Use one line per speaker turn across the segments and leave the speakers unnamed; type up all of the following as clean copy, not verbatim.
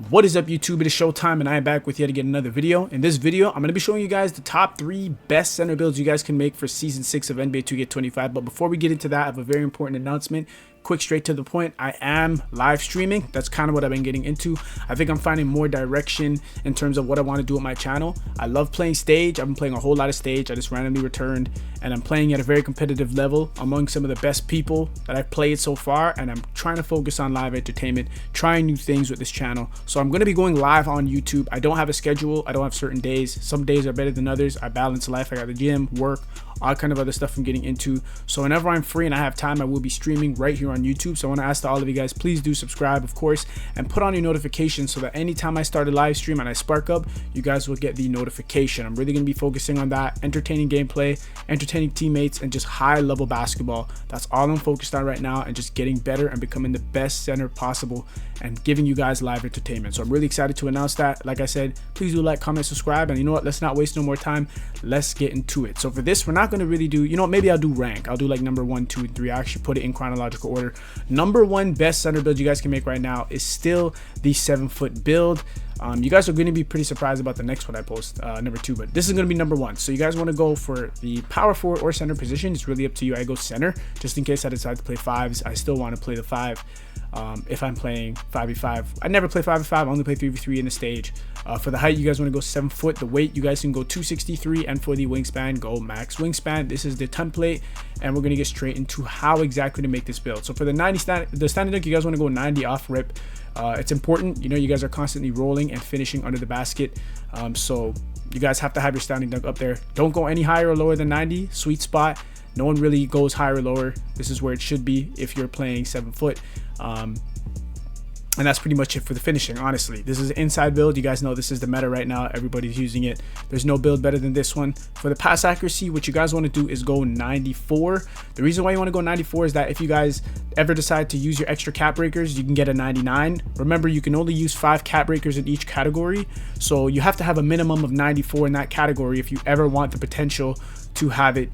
What is up, YouTube? It is showtime and I am back with yet again another video. In this video, I'm going to be showing you guys the top 3 best center builds you guys can make for Season 6 of NBA 2K25. But before we get into that, I have a very important announcement. Quick, straight to the point. I am live streaming. That's kind of what I've been getting into. I think I'm finding more direction in terms of what I want to do with my channel. I love playing stage. I've been playing a whole lot of stage. I just randomly returned and I'm playing at a very competitive level among some of the best people that I've played so far, and I'm trying to focus on live entertainment, trying new things with this channel. So I'm going to be going live on YouTube. I don't have a schedule. I don't have certain days. Some days are better than others. I balance life. I got the gym, work, all kind of other stuff I'm getting into. So whenever I'm free and I have time, I will be streaming right here on YouTube. So I want to ask to all of you guys, please do subscribe, of course, and put on your notifications so that anytime I start a live stream and I spark up, you guys will get the notification. I'm really going to be focusing on that, entertaining gameplay, entertaining teammates, and just high level basketball. That's all I'm focused on right now, and just getting better and becoming the best center possible and giving you guys live entertainment. So I'm really excited to announce that. Like I said, please do like, comment, subscribe, and you know what, let's not waste no more time. Let's get into it. So for this, we're not going to really do, you know, maybe I'll do rank. I'll do like number 1, 2, and 3. I actually put it in chronological order. Number 1 best center build you guys can make right now is still the 7-foot build. You guys are going to be pretty surprised about the next one I post, number 2, but this is going to be number 1. So you guys want to go for the power forward or center position. It's really up to you. I go center just in case I decide to play 5s. I still want to play the 5 if I'm playing 5v5. I never play 5v5. I only play 3v3 in the stage. For the height, you guys want to go 7 foot. The weight, you guys can go 263, and for the wingspan, go max wingspan. This is the template, and we're going to get straight into how exactly to make this build. So for the 90 the standing dunk, you guys want to go 90 off rip. It's important, you know, you guys are constantly rolling and finishing under the basket, so you guys have to have your standing dunk up there. Don't go any higher or lower than 90. Sweet spot. No one really goes higher or lower. This is where it should be if you're playing 7 foot. And that's pretty much it for the finishing. Honestly, this is an inside build. You guys know this is the meta right now. Everybody's using it. There's no build better than this one. For the pass accuracy, what you guys want to do is go 94. The reason why you want to go 94 is that if you guys ever decide to use your extra cap breakers, you can get a 99. Remember, you can only use 5 cap breakers in each category, so you have to have a minimum of 94 in that category if you ever want the potential to have it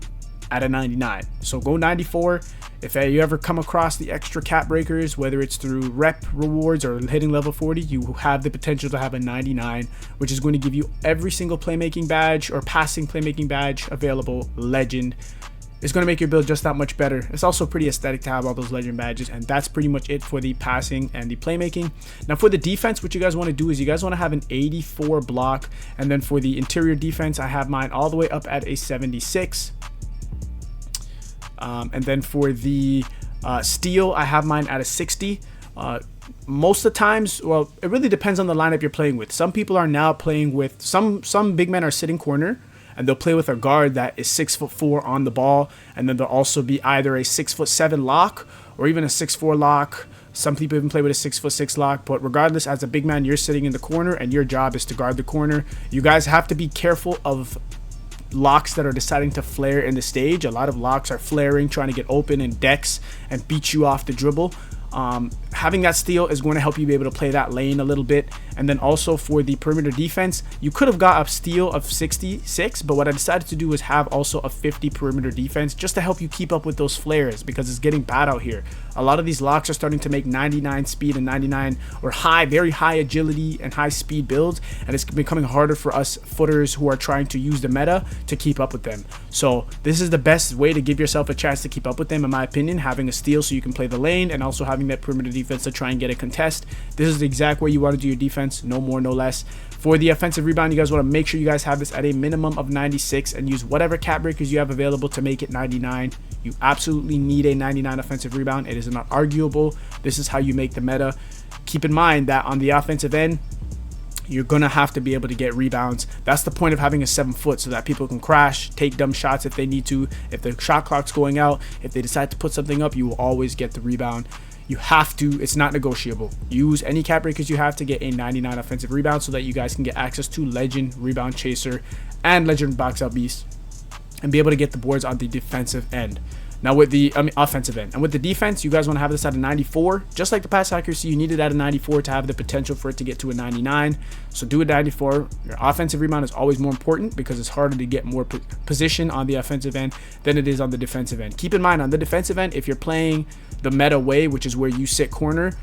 at a 99. So go 94. If you ever come across the extra cap breakers, whether it's through rep rewards or hitting level 40, you have the potential to have a 99, which is going to give you every single playmaking badge or passing playmaking badge available. Legend. It's going to make your build just that much better. It's also pretty aesthetic to have all those legend badges, and that's pretty much it for the passing and the playmaking. Now for the defense, what you guys want to do is you guys want to have an 84 block, and then for the interior defense, I have mine all the way up at a 76. And then for the steal, I have mine at a 60. Most of the times, well, it really depends on the lineup you're playing with. Some people are now playing with, some big men are sitting corner, and they'll play with a guard that is 6'4" on the ball, and then there'll also be either a 6'7" lock or even a 6'4" lock. Some people even play with a 6'6" lock, but regardless, as a big man, you're sitting in the corner and your job is to guard the corner. You guys have to be careful of locks that are deciding to flare in the stage. A lot of locks are flaring, trying to get open in decks and beat you off the dribble. Having that steal is going to help you be able to play that lane a little bit. And then also for the perimeter defense, you could have got a steal of 66, but what I decided to do was have also a 50 perimeter defense just to help you keep up with those flares, because it's getting bad out here. A lot of these locks are starting to make 99 speed and 99 or high, very high agility and high speed builds, and it's becoming harder for us footers who are trying to use the meta to keep up with them. So this is the best way to give yourself a chance to keep up with them, in my opinion, having a steal so you can play the lane, and also having that perimeter defense to try and get a contest. This is the exact way you want to do your defense, no more, no less. For the offensive rebound, you guys want to make sure you guys have this at a minimum of 96 and use whatever cap breakers you have available to make it 99. You absolutely need a 99 offensive rebound. It is not arguable. This is how you make the meta. Keep in mind that on the offensive end, you're gonna have to be able to get rebounds. That's the point of having a 7 foot, so that people can crash, take dumb shots if they need to. If the shot clock's going out, if they decide to put something up, you will always get the rebound. You have to, it's not negotiable. Use any cap breakers you have to get a 99 offensive rebound so that you guys can get access to legend rebound chaser and legend box out beast and be able to get the boards on the defensive end. Now with the offensive end, and with the defense, you guys want to have this at a 94. Just like the pass accuracy, you need it at a 94 to have the potential for it to get to a 99. So do a 94. Your offensive rebound is always more important because it's harder to get more position on the offensive end than it is on the defensive end. Keep in mind, on the defensive end, if you're playing the meta way, which is where you sit corner,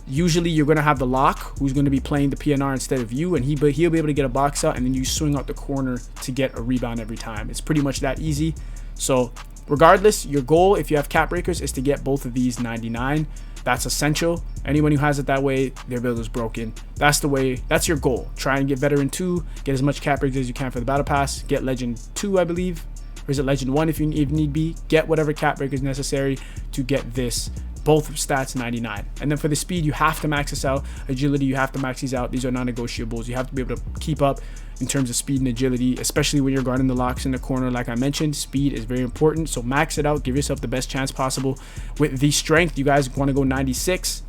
Usually you're going to have the lock who's going to be playing the PNR instead of you, and he'll be able to get a box out, and then you swing out the corner to get a rebound every time. It's pretty much that easy. So regardless, your goal, if you have cap breakers, is to get both of these 99. That's essential. Anyone who has it that way, their build is broken. That's the way, that's your goal. Try and get veteran 2, get as much cap breakers as you can for the battle pass, get legend 2, I believe, or is it legend 1 if need be. Get whatever cap breakers necessary to get this, both stats 99. And then for the speed, you have to max this out. Agility, you have to max these out. These are non-negotiables. You have to be able to keep up in terms of speed and agility, especially when you're guarding the locks in the corner. Like I mentioned, speed is very important, so max it out. Give yourself the best chance possible. With the strength, you guys want to go 96,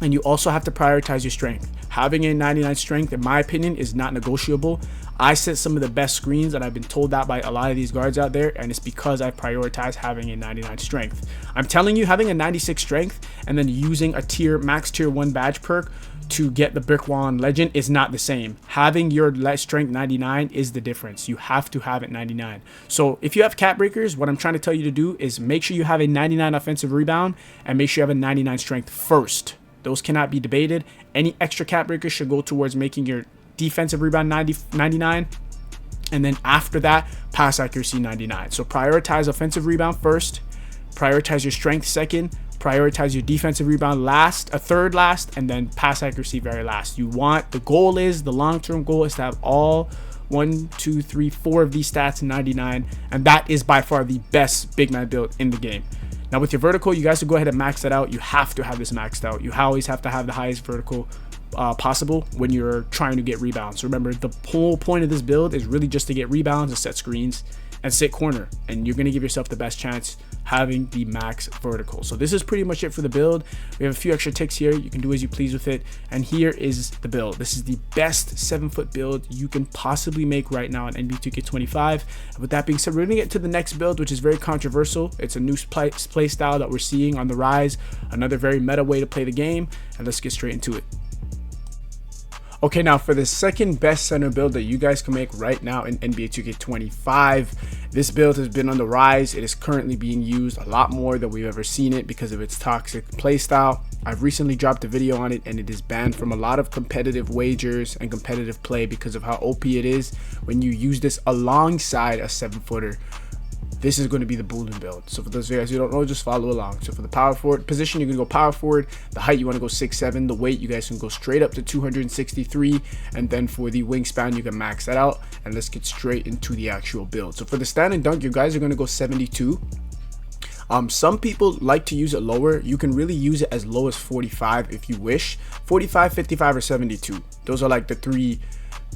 and you also have to prioritize your strength. Having a 99 strength, in my opinion, is not negotiable. I set some of the best screens, and I've been told that by a lot of these guards out there, and it's because I prioritize having a 99 strength. I'm telling you, having a 96 strength and then using a max tier 1 badge perk to get the BRIBBLE legend is not the same. Having your strength 99 is the difference. You have to have it 99. So if you have cap breakers, what I'm trying to tell you to do is make sure you have a 99 offensive rebound and make sure you have a 99 strength first. Those cannot be debated. Any extra cap breakers should go towards making your defensive rebound 99, and then after that, pass accuracy 99. So prioritize offensive rebound first, prioritize your strength second, prioritize your defensive rebound third last, and then pass accuracy very last. The long-term goal is to have all 1, 2, 3, 4 of these stats 99, and that is by far the best big man build in the game. Now with your vertical, you guys will go ahead and max that out. You have to have this maxed out. You always have to have the highest vertical possible when you're trying to get rebounds. Remember, the whole point of this build is really just to get rebounds and set screens and sit corner, and you're going to give yourself the best chance having the max vertical. So this is pretty much it for the build. We have a few extra ticks here. You can do as you please with it, and here is the build. This is the best 7-foot build you can possibly make right now in NBA 2K25. And with that being said, we're going to get to the next build, which is very controversial. It's a new play style that we're seeing on the rise, another very meta way to play the game, and let's get straight into it. Okay, now for the second best center build that you guys can make right now in NBA 2K25, this build has been on the rise. It is currently being used a lot more than we've ever seen it because of its toxic playstyle. I've recently dropped a video on it, and it is banned from a lot of competitive wagers and competitive play because of how OP it is when you use this alongside a 7-footer. This is going to be the Boolean build. So for those of you guys who don't know, just follow along. So for the power forward position, you're going to go power forward. The height, you want to go 6'7". The weight, you guys can go straight up to 263. And then for the wingspan, you can max that out. And let's get straight into the actual build. So for the stand and dunk, you guys are going to go 72. Some people like to use it lower. You can really use it as low as 45 if you wish. 45, 55, or 72. Those are like the three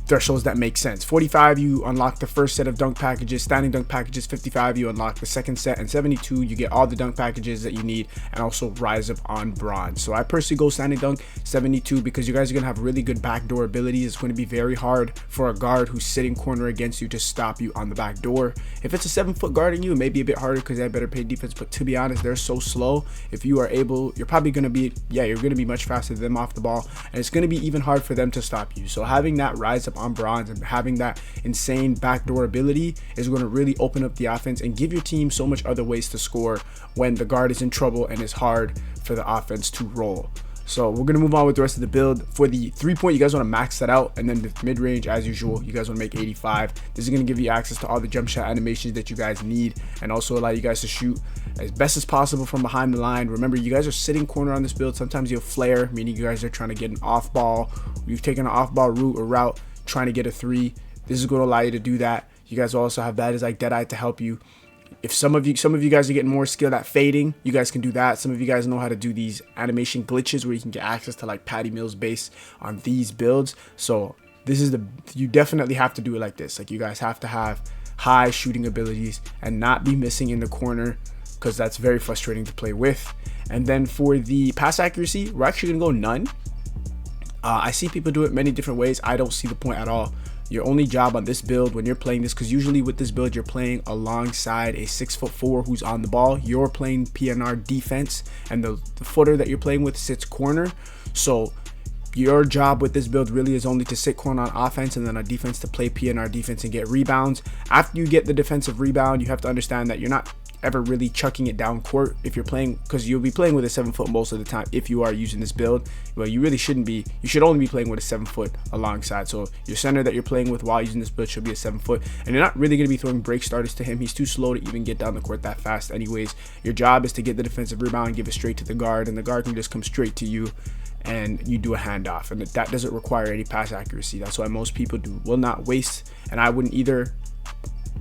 thresholds that make sense. 45, you unlock the first set of dunk packages, standing dunk packages. 55, you unlock the second set, and 72, you get all the dunk packages that you need and also rise up on bronze. So I personally go standing dunk 72 because you guys are gonna have really good backdoor abilities. It's going to be very hard for a guard who's sitting corner against you to stop you on the back door. If it's a 7-foot guarding you, it may be a bit harder because they have better paid defense, but to be honest, they're so slow. If you are able, you're probably gonna be much faster than them off the ball, and it's gonna be even hard for them to stop you. So having that rise up on bronze and having that insane backdoor ability is going to really open up the offense and give your team so much other ways to score when the guard is in trouble and it's hard for the offense to roll. So we're going to move on with the rest of the build. For the 3-point, you guys want to max that out, and then the mid-range, as usual, you guys want to make 85. This is going to give you access to all the jump shot animations that you guys need, and also allow you guys to shoot as best as possible from behind the line. Remember, you guys are sitting corner on this build. Sometimes you'll flare, meaning you guys are trying to get an off ball. You've taken an off ball route trying to get a 3. This is going to allow you to do that. You guys also have that as like Deadeye to help you. If some of you guys are getting more skilled at fading, you guys can do that. Some of you guys know how to do these animation glitches where you can get access to like Patty Mills base on these builds. So this is you definitely have to do it like this. Like, you guys have to have high shooting abilities and not be missing in the corner, because that's very frustrating to play with. And then for the pass accuracy, we're actually gonna go none. I see people do it many different ways. I don't see the point at all. Your only job on this build when you're playing this, because usually with this build you're playing alongside a 6'4" who's on the ball. You're playing PNR defense, and the footer that you're playing with sits corner. So your job with this build really is only to sit corner on offense, and then on defense to play PNR defense and get rebounds. After you get the defensive rebound, you have to understand that you're not ever really chucking it down court if you're playing, because you'll be playing with a 7 foot most of the time if you are using this build. Well, you really shouldn't be. You should only be playing with a 7 foot alongside. So your center that you're playing with while using this build should be a 7 foot, and you're not really going to be throwing break starters to him. He's too slow to even get down the court that fast anyways. Your job is to get the defensive rebound and give it straight to the guard, and the guard can just come straight to you and you do a handoff, and that doesn't require any pass accuracy. That's why most people will not waste, and I wouldn't either,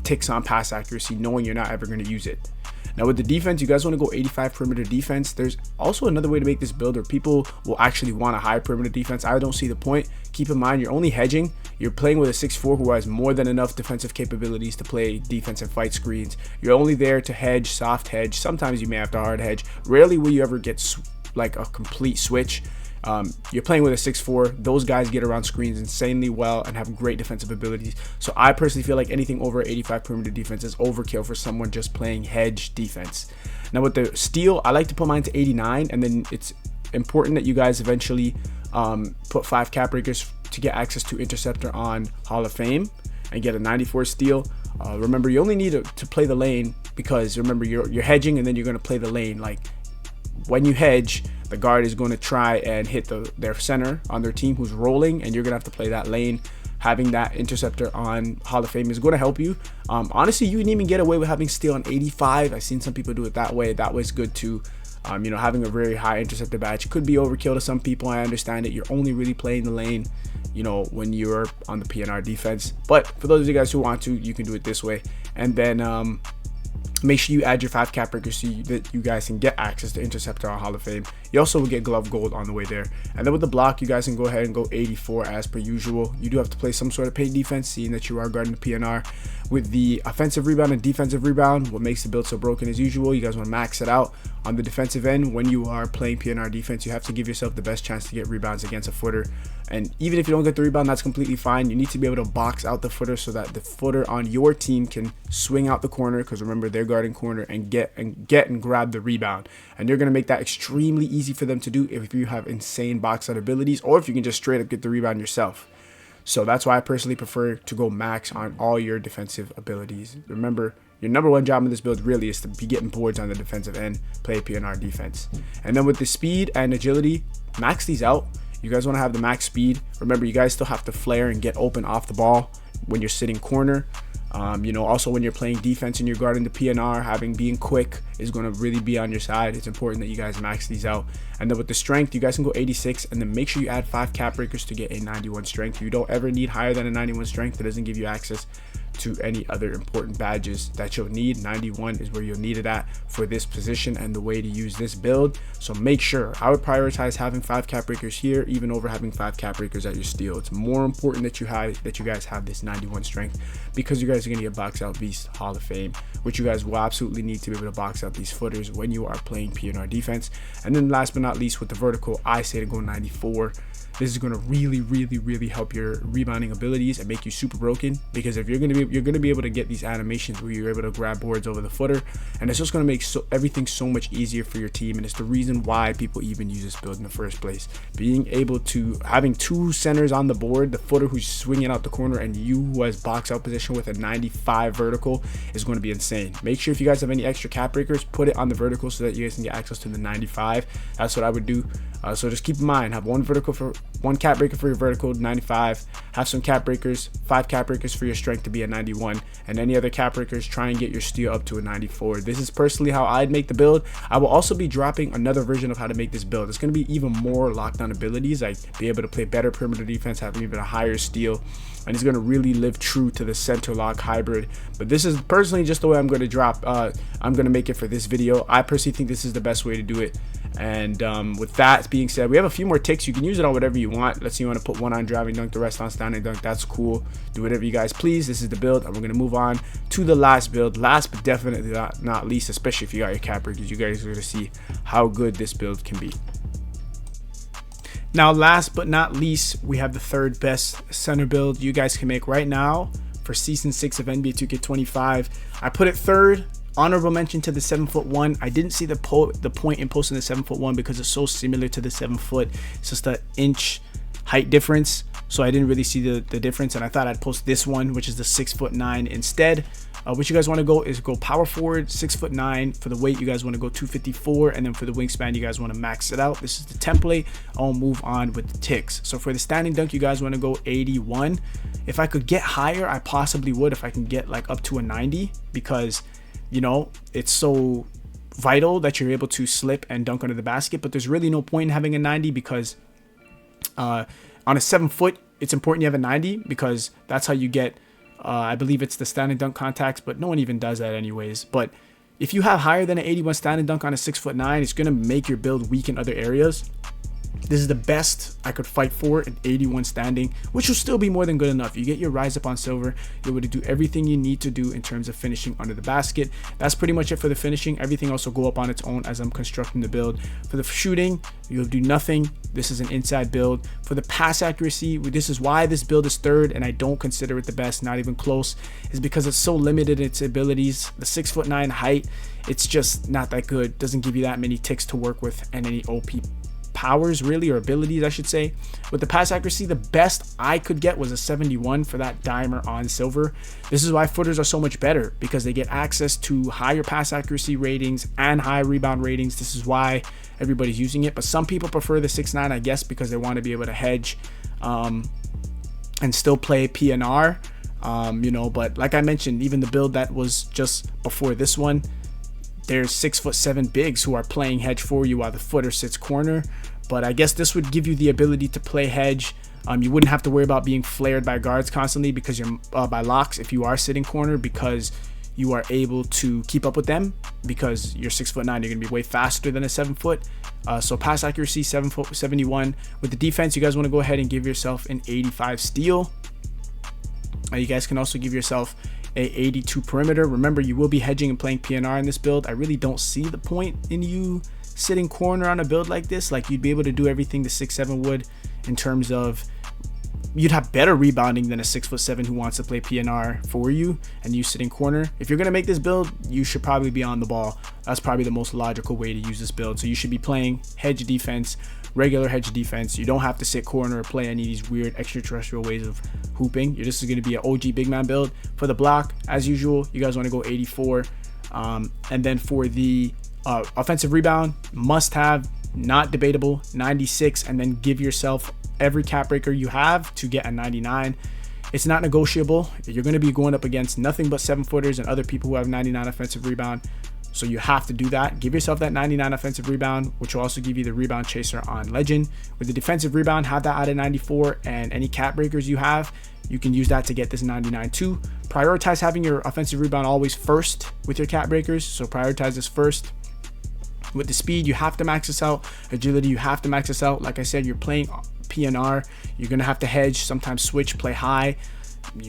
ticks on pass accuracy knowing you're not ever going to use it. Now with the defense, you guys want to go 85 perimeter defense. There's also another way to make this build where people will actually want a high perimeter defense. I don't see the point. Keep in mind, you're only hedging. You're playing with a 6'4" who has more than enough defensive capabilities to play defense and fight screens. You're only there to hedge, soft hedge. Sometimes you may have to hard hedge. Rarely will you ever get like a complete switch. You're playing with a 6'4". Those guys get around screens insanely well and have great defensive abilities. So I personally feel like anything over 85 perimeter defense is overkill for someone just playing hedge defense. Now with the steal, I like to put mine to 89, and then it's important that you guys eventually put 5 cap breakers to get access to interceptor on Hall of Fame and get a 94 steal. Remember, you only need to play the lane, because remember, you're hedging and then you're going to play the lane. Like when you hedge, the guard is going to try and hit their center on their team who's rolling, and you're going to have to play that lane. Having that interceptor on Hall of Fame is going to help you. Honestly, you can even get away with having steal on 85. I've seen some people do it that way. That was good too. You know, having a very high interceptor badge could be overkill to some people. I understand it. You're only really playing the lane, you know, when you're on the PNR defense. But for those of you guys who want to, you can do it this way. And then make sure you add your 5 cap breakers so that you guys can get access to interceptor on Hall of Fame. You also will get glove gold on the way there. And then with the block, you guys can go ahead and go 84 as per usual. You do have to play some sort of paint defense, seeing that you are guarding the PNR. With the offensive rebound and defensive rebound, what makes the build so broken as usual, you guys want to max it out. On the defensive end, when you are playing PNR defense, you have to give yourself the best chance to get rebounds against a footer. And even if you don't get the rebound, that's completely fine. You need to be able to box out the footer so that the footer on your team can swing out the corner, because remember, they're guarding corner, and get and grab the rebound. And you're going to make that extremely easy for them to do if you have insane box out abilities, or if you can just straight up get the rebound yourself. So that's why I personally prefer to go max on all your defensive abilities. Remember, your number one job in this build really is to be getting boards on the defensive end, play PNR defense. And then with the speed and agility, max these out. You guys want to have the max speed. Remember, you guys still have to flare and get open off the ball when you're sitting corner. You know, also when you're playing defense and you're guarding the PNR, being quick is going to really be on your side. It's important that you guys max these out. And then with the strength, you guys can go 86, and then make sure you add 5 cap breakers to get a 91 strength. You don't ever need higher than a 91 strength. It doesn't give you access to any other important badges that you'll need. 91 is where you'll need it at for this position and the way to use this build. So make sure, I would prioritize having 5 cap breakers here even over having 5 cap breakers at your steal. It's more important that you guys have this 91 strength, because you guys are going to get box out beast Hall of Fame, which you guys will absolutely need to be able to box out these footers when you are playing PNR defense. And then last but not least, with the vertical, I say to go 94. This is going to really help your rebounding abilities and make you super broken, because if you're going to be able to get these animations where you're able to grab boards over the footer, and it's just going to make everything so much easier for your team. And it's the reason why people even use this build in the first place. Being able to having 2 centers on the board, the footer who's swinging out the corner and you who has box out position with a 95 vertical, is going to be insane. Make sure if you guys have any extra cap breakers, put it on the vertical so that you guys can get access to the 95. That's what I would do. So just keep in mind, have one cap breaker for your vertical, 95. Have some cap breakers, 5 cap breakers for your strength to be a 91, and any other cap breakers, try and get your steal up to a 94. This is personally how I'd make the build. I will also be dropping another version of how to make this build. It's going to be even more lockdown abilities, like be able to play better perimeter defense, have even a higher steal, and it's going to really live true to the center lock hybrid. But this is personally just the way I'm going to drop. I'm going to make it for this video. I personally think this is the best way to do it. And with that being said, we have a few more ticks. You can use it on whatever you want. Let's say you want to put one on driving dunk, the rest on standing dunk. That's cool. Do whatever you guys please. This is the build, and we're going to move on to the last build. Last but definitely not least, especially if you got your cap breakers, you guys are going to see how good this build can be. Now, last but not least, we have the third best center build you guys can make right now for Season 6 of NBA 2K25. I put it third. Honorable mention to the 7'1". I didn't see the point in posting the 7'1" because it's so similar to the 7 foot. It's just an inch height difference, so I didn't really see the difference, and I thought I'd post this one, which is the 6'9" instead. What you guys want to go is go power forward 6'9". For the weight, you guys want to go 254, and then for the wingspan, you guys want to max it out. This is the template. I'll move on with the ticks. So for the standing dunk, you guys want to go 81. If I could get higher, I possibly would, if I can get like up to a 90, because you know it's so vital that you're able to slip and dunk under the basket. But there's really no point in having a 90, because on a 7 foot, it's important you have a 90, because that's how you get I believe it's the standing dunk contacts, but no one even does that anyways. But if you have higher than an 81 standing dunk on a 6'9", it's going to make your build weak in other areas. This is the best I could fight for, an 81 standing, which will still be more than good enough. You get your rise up on silver, you're able to do everything you need to do in terms of finishing under the basket. That's pretty much it for the finishing. Everything else will go up on its own as I'm constructing the build. For the shooting, you'll do nothing. This is an inside build. For the pass accuracy, this is why this build is third, and I don't consider it the best, not even close, is because it's so limited in its abilities. The 6'9" height, it's just not that good. Doesn't give you that many ticks to work with and any OP powers really, or abilities I should say. With the pass accuracy, the best I could get was a 71 for that dimer on silver. This is why footers are so much better, because they get access to higher pass accuracy ratings and high rebound ratings. This is why everybody's using it. But some people prefer the 6'9", I guess, because they want to be able to hedge and still play PNR, you know. But like I mentioned, even the build that was just before this one, there's 6'7" bigs who are playing hedge for you while the footer sits corner. But I guess this would give you the ability to play hedge. You wouldn't have to worry about being flared by guards constantly, because you're by locks if you are sitting corner, because you are able to keep up with them, because you're 6'9". You're gonna be way faster than a 7 foot. So pass accuracy 71. With the defense, you guys want to go ahead and give yourself an 85 steal. You guys can also give yourself a 82 perimeter. Remember, you will be hedging and playing PNR in this build. I really don't see the point in you sitting corner on a build like this. Like, you'd be able to do everything the 6'7" would, in terms of you'd have better rebounding than a 6'7" who wants to play PNR for you, and you sitting corner. If you're gonna make this build, you should probably be on the ball. That's probably the most logical way to use this build. So you should be playing hedge defense, regular hedge defense. You don't have to sit corner or play any of these weird extraterrestrial ways of hooping. This is going to be an OG big man build. For the block, as usual, you guys want to go 84. And then for the offensive rebound, must have, not debatable, 96, and then give yourself every cap breaker you have to get a 99. It's not negotiable. You're going to be going up against nothing but 7 footers and other people who have 99 offensive rebound. So you have to do that. Give yourself that 99 offensive rebound, which will also give you the rebound chaser on legend. With the defensive rebound, have that out of 94, and any cap breakers you have, you can use that to get this 99 too. Prioritize having your offensive rebound always first with your cap breakers. So prioritize this first. With the speed, you have to max this out. Agility, you have to max this out. Like I said, you're playing PNR. You're going to have to hedge, sometimes switch, play high.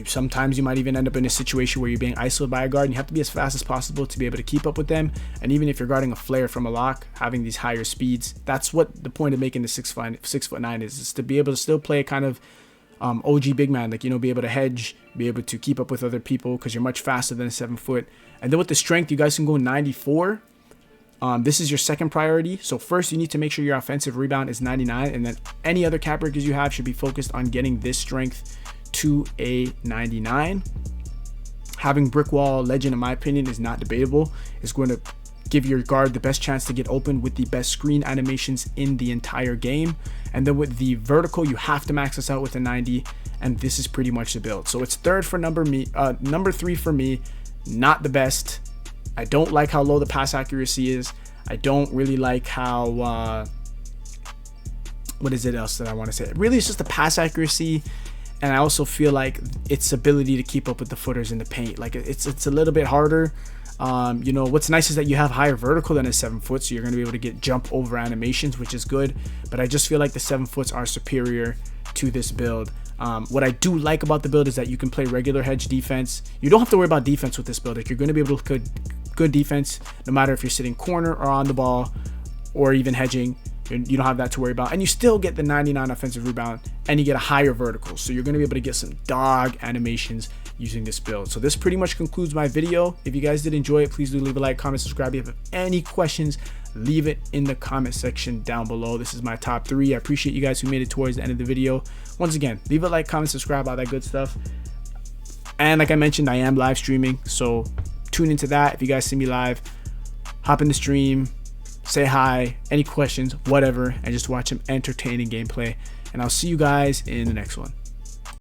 Sometimes you might even end up in a situation where you're being isolated by a guard, and you have to be as fast as possible to be able to keep up with them. And even if you're guarding a flare from a lock, having these higher speeds, that's what the point of making the 6'9" is to be able to still play a kind of OG big man, like, you know, be able to hedge, be able to keep up with other people, because you're much faster than a 7 foot. And then with the strength, you guys can go 94. This is your second priority. So first, you need to make sure your offensive rebound is 99, and then any other cap breakers you have should be focused on getting this strength to a 99. Having brick wall legend, in my opinion, is not debatable. It's going to give your guard the best chance to get open with the best screen animations in the entire game. And then with the vertical, you have to max this out with a 90, and this is pretty much the build. So it's third for number 3 for me. Not the best. I don't like how low the pass accuracy is. I don't really like how what is it else that I want to say? Really, it's just the pass accuracy. And I also feel like its ability to keep up with the footers in the paint, like it's a little bit harder. You know, what's nice is that you have higher vertical than a 7 foot, so you're going to be able to get jump over animations, which is good. But I just feel like the 7 foots are superior to this build. What I do like about the build is that you can play regular hedge defense. You don't have to worry about defense with this build. Like, you're going to be able to play good defense no matter if you're sitting corner or on the ball or even hedging. You don't have that to worry about, and you still get the 99 offensive rebound, and you get a higher vertical, so you're going to be able to get some dog animations using this build. So this pretty much concludes my video. If you guys did enjoy it, please do leave a like, comment, subscribe. If you have any questions, leave it in the comment section down below. This is my top 3. I appreciate you guys who made it towards the end of the video. Once again, leave a like, comment, subscribe, all that good stuff. And like I mentioned, I am live streaming, so tune into that. If you guys see me live, hop in the stream, say hi, any questions, whatever, and just watch some entertaining gameplay. And I'll see you guys in the next one.